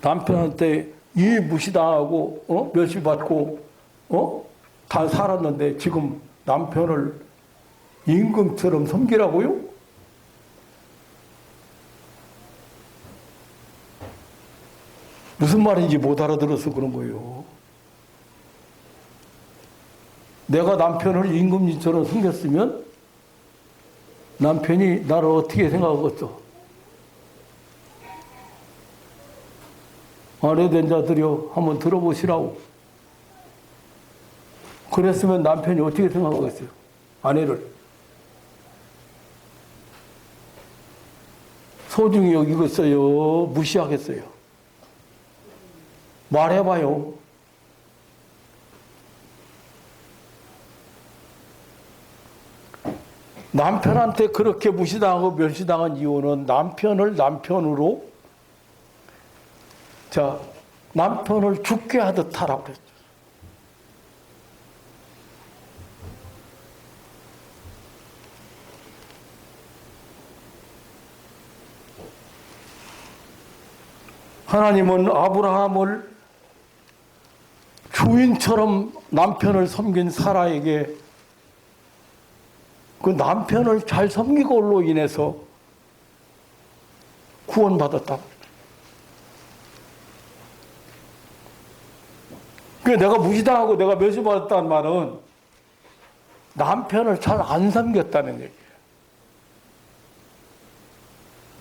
남편한테 이 무시당하고 멸시받고 다 살았는데 지금 남편을 임금처럼 섬기라고요? 무슨 말인지 못 알아들어서 그런 거예요. 내가 남편을 임금님처럼 섬겼으면 남편이 나를 어떻게 생각하겠어? 아내된 자들이여 한번 들어보시라고. 그랬으면 남편이 어떻게 생각하겠어요? 아내를. 소중히 여기겠어요? 무시하겠어요? 말해봐요. 남편한테 그렇게 무시당하고 멸시당한 이유는 남편을 남편으로 남편을 죽게 하듯 하라고 그랬죠. 하나님은 아브라함을 주인처럼 남편을 섬긴 사라에게 그 남편을 잘 섬기고로 인해서 구원받았다. 내가 무시당하고 내가 멸시받았다는 말은 남편을 잘 안 섬겼다는 얘기예요.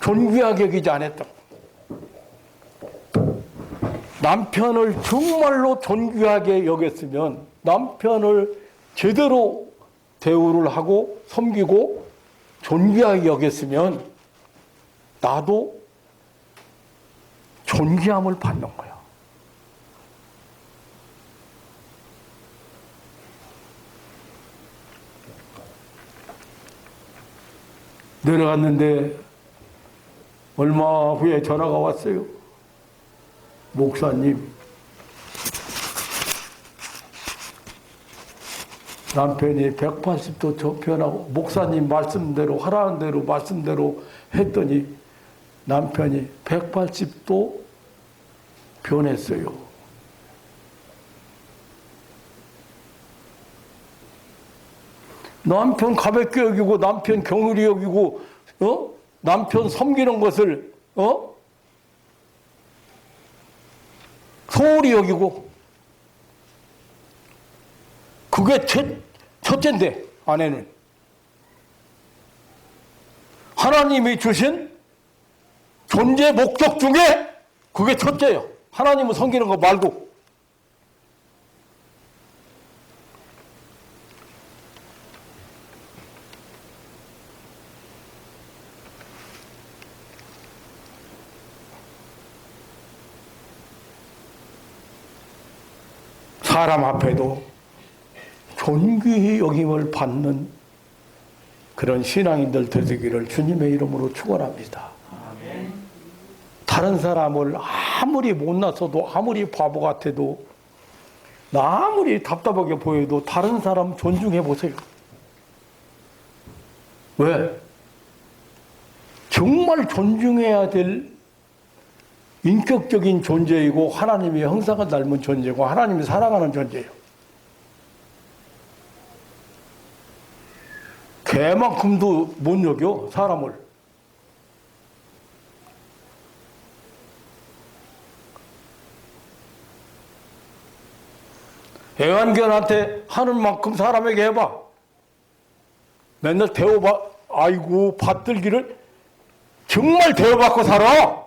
존귀하게 여기지 않았다. 남편을 정말로 존귀하게 여겼으면 남편을 제대로 대우를 하고 섬기고 존귀하게 여겼으면 나도 존귀함을 받는 거야. 내려갔는데 얼마 후에 전화가 왔어요. 목사님, 남편이 180도 저편하고 목사님 말씀대로 하라는 대로 말씀대로 했더니 남편이 180도 변했어요. 남편 가볍게 여기고 남편 경휼히 여기고 남편 섬기는 것을 소홀히 여기고 그게 첫째인데 아내는 하나님이 주신 존재 목적 중에 그게 첫째예요. 하나님을 섬기는 거 말고. 사람 앞에도 존귀히 여김을 받는 그런 신앙인들 되시기를 주님의 이름으로 축원합니다. 다른 사람을 아무리 못났어도 아무리 바보 같아도 아무리 답답하게 보여도 다른 사람 존중해 보세요. 왜? 정말 존중해야 될 인격적인 존재이고 하나님의 형상을 닮은 존재고 하나님이 사랑하는 존재예요. 개만큼도 못 여겨 사람을. 애완견한테 하는 만큼 사람에게 해봐. 맨날 대우받, 아이고 받들기를 정말 대우받고 살아.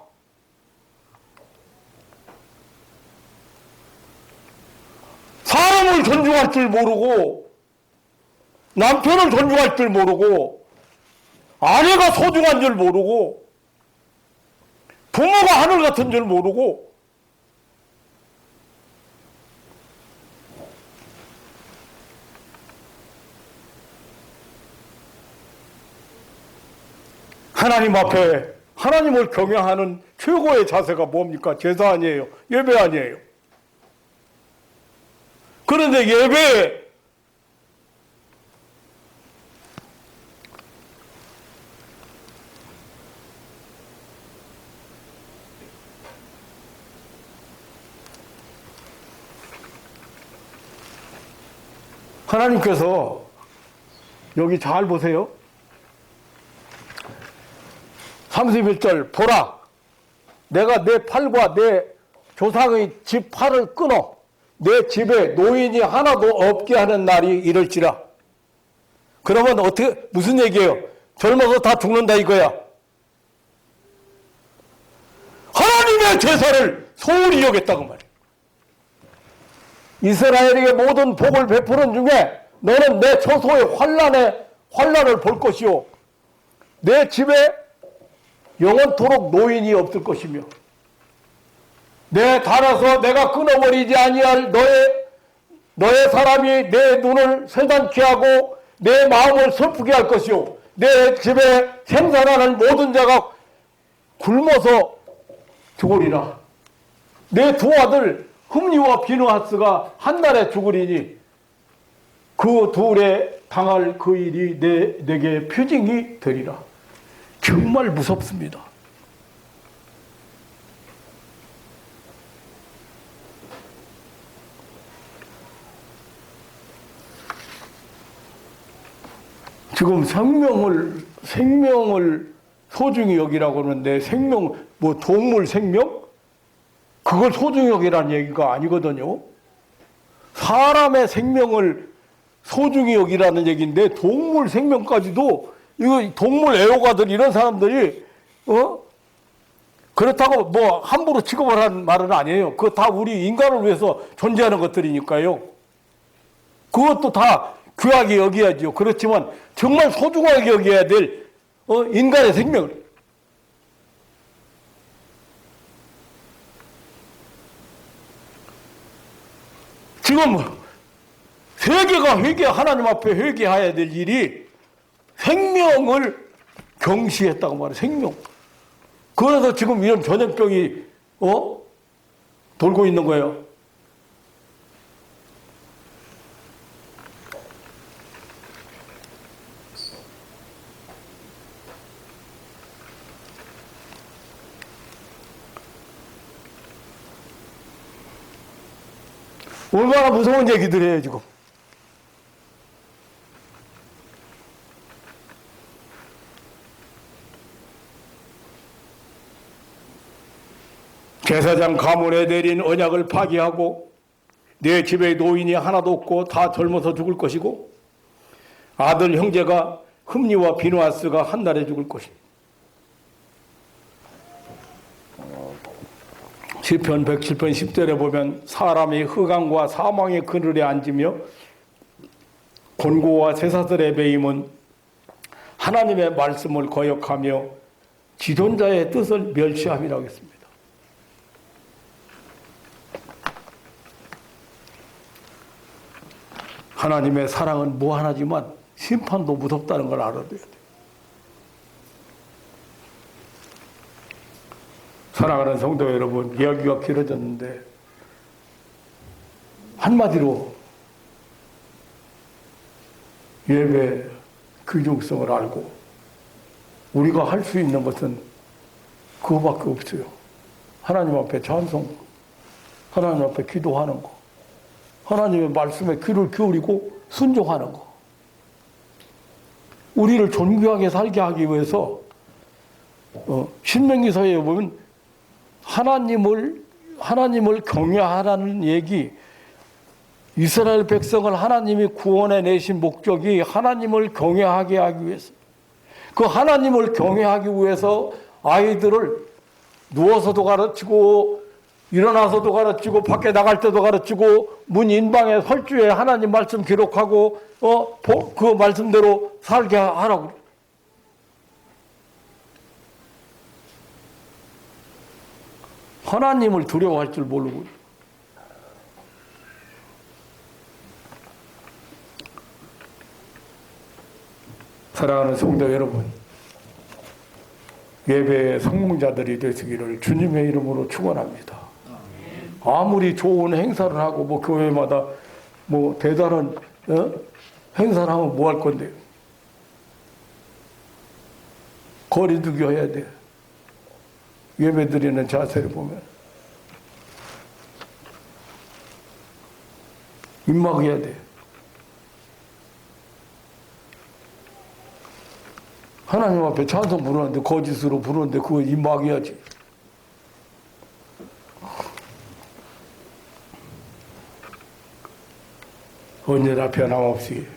사람을 존중할 줄 모르고 남편을 존중할 줄 모르고 아내가 소중한 줄 모르고 부모가 하늘 같은 줄 모르고 하나님 앞에 하나님을 경외하는 최고의 자세가 뭡니까? 제사 아니에요. 예배 아니에요. 그런데 예배에 하나님께서 여기 잘 보세요. 31절 보라 내가 내 팔과 내 조상의 집 팔을 끊어 내 집에 노인이 하나도 없게 하는 날이 이럴지라. 그러면 어떻게 무슨 얘기예요? 젊어서 다 죽는다 이거야. 하나님의 제사를 소홀히 여겼다고 말이에요. 이스라엘에게 모든 복을 베푸는 중에 너는 내 처소의 환난을 볼 것이요 내 집에 영원토록 노인이 없을 것이며 내 달아서 내가 끊어버리지 아니할 너의 사람이 내 눈을 세단케 하고 내 마음을 슬프게 할 것이요 내 집에 생산하는 모든 자가 굶어서 죽으리라. 내 두 아들 흠니와 비느하스가 한 날에 죽으리니 그 둘에 당할 그 일이 내게 표징이 되리라. 정말 무섭습니다. 지금 생명을 소중히 여기라고 하는데 동물 생명? 그걸 소중히 여기라는 얘기가 아니거든요. 사람의 생명을 소중히 여기라는 얘기인데 동물 생명까지도 이거 동물 애호가들 이런 사람들이 그렇다고 뭐 함부로 취급을 한 말은 아니에요. 그거 다 우리 인간을 위해서 존재하는 것들이니까요. 그것도 다 귀하게 여겨야죠. 그렇지만 정말 소중하게 여겨야 될 인간의 생명을 지금 세계가 하나님 앞에 회개해야 될 일이 생명을 경시했다고 말해요. 생명. 그래서 지금 이런 전염병이 돌고 있는 거예요. 얼마나 무서운 얘기들이에요, 지금. 제사장 가문에 내린 언약을 파기하고 내 집에 노인이 하나도 없고 다 젊어서 죽을 것이고 아들 형제가 흠니와 비느하스가 한 달에 죽을 것이다. 시편 107편 10절에 보면 사람이 흑암과 사망의 그늘에 앉으며 곤고와 쇠사슬의 배임은 하나님의 말씀을 거역하며 지존자의 뜻을 멸시함이라고 했습니다. 하나님의 사랑은 무한하지만 심판도 무섭다는 걸 알아둬야 돼요. 사랑하는 성도 여러분, 이야기가 길어졌는데 한마디로 예배 귀중성을 알고 우리가 할 수 있는 것은 그거밖에 없어요. 하나님 앞에 찬송, 하나님 앞에 기도하는 거, 하나님의 말씀에 귀를 기울이고 순종하는 거. 우리를 존귀하게 살게 하기 위해서 신명기서에 보면 하나님을 경외하라는 얘기, 이스라엘 백성을 하나님이 구원해 내신 목적이 하나님을 경외하게 하기 위해서, 그 하나님을 경외하기 위해서 아이들을 누워서도 가르치고 일어나서도 가르치고 밖에 나갈 때도 가르치고 문 인방에 설주에 하나님 말씀 기록하고 그 말씀대로 살게 하라고. 하나님을 두려워할 줄 모르고. 사랑하는 성도 여러분, 예배의 성공자들이 되시기를 주님의 이름으로 축원합니다. 아무리 좋은 행사를 하고 뭐 교회마다 뭐 대단한 행사를 하면 뭐 할 건데 거리두기 해야 돼. 예배 드리는 자세를 보면 입막해야 돼. 하나님 앞에 찬송 부르는데 거짓으로 부르는데 그거 입막해야지. 언제나 변함없이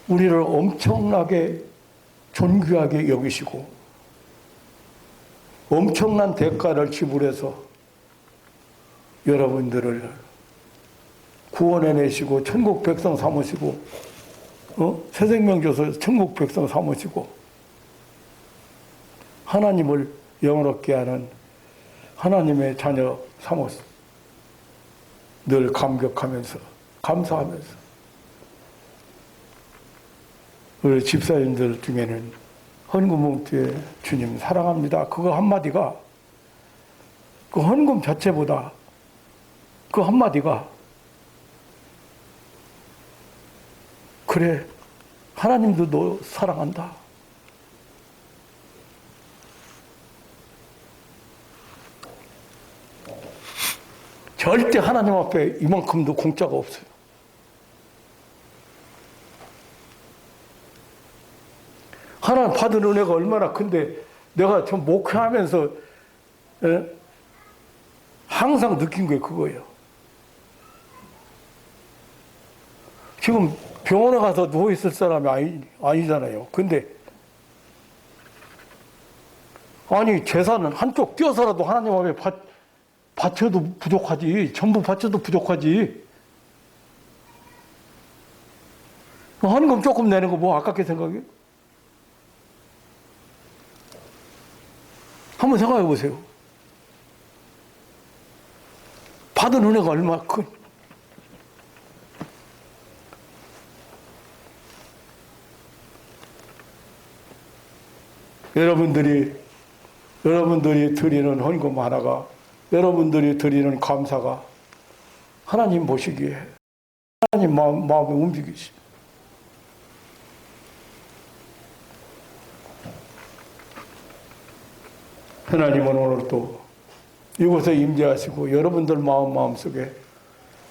우리를 엄청나게 존귀하게 여기시고 엄청난 대가를 지불해서 여러분들을 구원해내시고 천국 백성 삼으시고 새 생명 줘서 천국 백성 삼으시고 하나님을 영원롭게 하는 하나님의 자녀 삼으시고 늘 감격하면서 감사하면서 우리 집사님들 중에는 헌금 봉투에 주님 사랑합니다. 그거 한마디가 그 헌금 자체보다 그 한마디가 그래 하나님도 너 사랑한다. 절대 하나님 앞에 이만큼도 공짜가 없어요. 하나님 받은 은혜가 얼마나 큰데 내가 좀 목회하면서 항상 느낀 게 그거예요. 지금 병원에 가서 누워있을 사람이 아니잖아요. 근데 아니 재산은 한쪽 띄어서라도 하나님 앞에 바쳐도 부족하지. 전부 바쳐도 부족하지. 헌금 조금 내는 거 뭐 아깝게 생각해요? 한번 생각해 보세요. 받은 은혜가 얼마나 큰. 여러분들이 드리는 헌금 하나가, 여러분들이 드리는 감사가 하나님 보시기에 하나님 마음에 움직이십니다. 하나님은 오늘 또 이곳에 임재하시고 여러분들 마음속에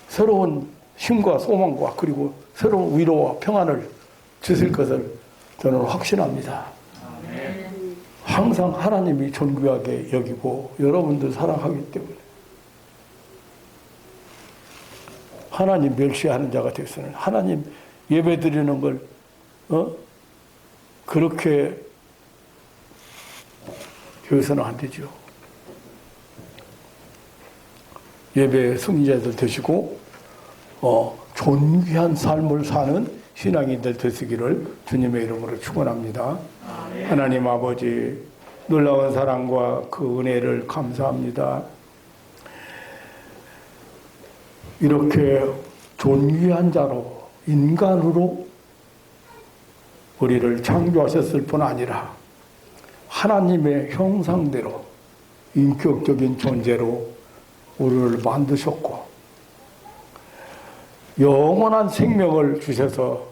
새로운 힘과 소망과 그리고 새로운 위로와 평안을 주실 것을 저는 확신합니다. 항상 하나님이 존귀하게 여기고 여러분들 사랑하기 때문에 하나님 멸시하는 자가 되서는 하나님 예배 드리는 걸 그렇게 해서는 안 되죠. 예배 승리자들 되시고 존귀한 삶을 사는 신앙인들 되시기를 주님의 이름으로 축원합니다. 하나님 아버지 놀라운 사랑과 그 은혜를 감사합니다. 이렇게 존귀한 자로 인간으로 우리를 창조하셨을 뿐 아니라 하나님의 형상대로 인격적인 존재로 우리를 만드셨고 영원한 생명을 주셔서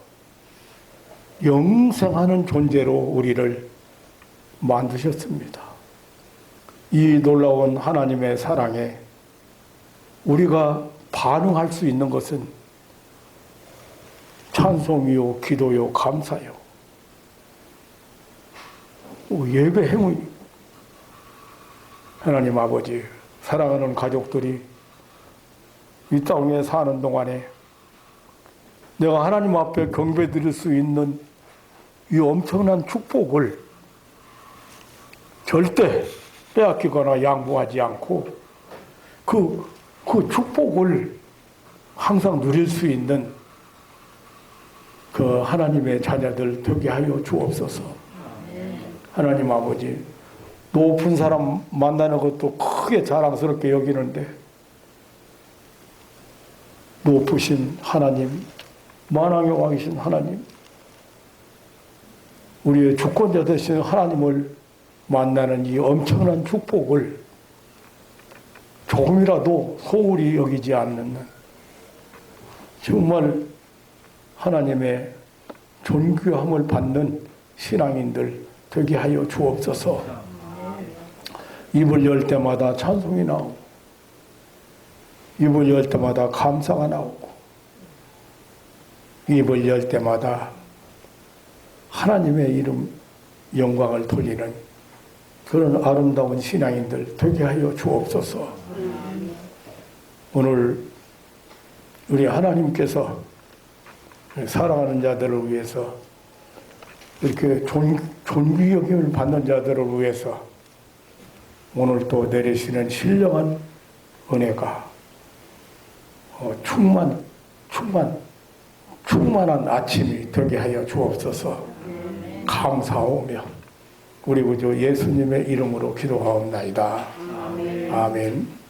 영생하는 존재로 우리를 만드셨습니다. 이 놀라운 하나님의 사랑에 우리가 반응할 수 있는 것은 찬송이요, 기도요, 감사요. 예배 행위. 하나님 아버지, 사랑하는 가족들이 이 땅에 사는 동안에 내가 하나님 앞에 경배 드릴 수 있는 이 엄청난 축복을 절대 빼앗기거나 양보하지 않고 그 축복을 항상 누릴 수 있는 그 하나님의 자녀들 되게 하여 주옵소서. 하나님 아버지, 높은 사람 만나는 것도 크게 자랑스럽게 여기는데 높으신 하나님, 만왕의 왕이신 하나님, 우리의 주권자 되신 하나님을 만나는 이 엄청난 축복을 조금이라도 소홀히 여기지 않는 정말 하나님의 존귀함을 받는 신앙인들 되게 하여 주옵소서. 입을 열 때마다 찬송이 나오고 입을 열 때마다 감사가 나오고 입을 열 때마다 하나님의 이름 영광을 돌리는 그런 아름다운 신앙인들 되게 하여 주옵소서. 오늘 우리 하나님께서 사랑하는 자들을 위해서 이렇게 존귀 여김을 받는 자들을 위해서 오늘 또 내리시는 신령한 은혜가 충만한 아침이 되게 하여 주옵소서. 감사하오며 우리 구주 예수님의 이름으로 기도하옵나이다. 아멘.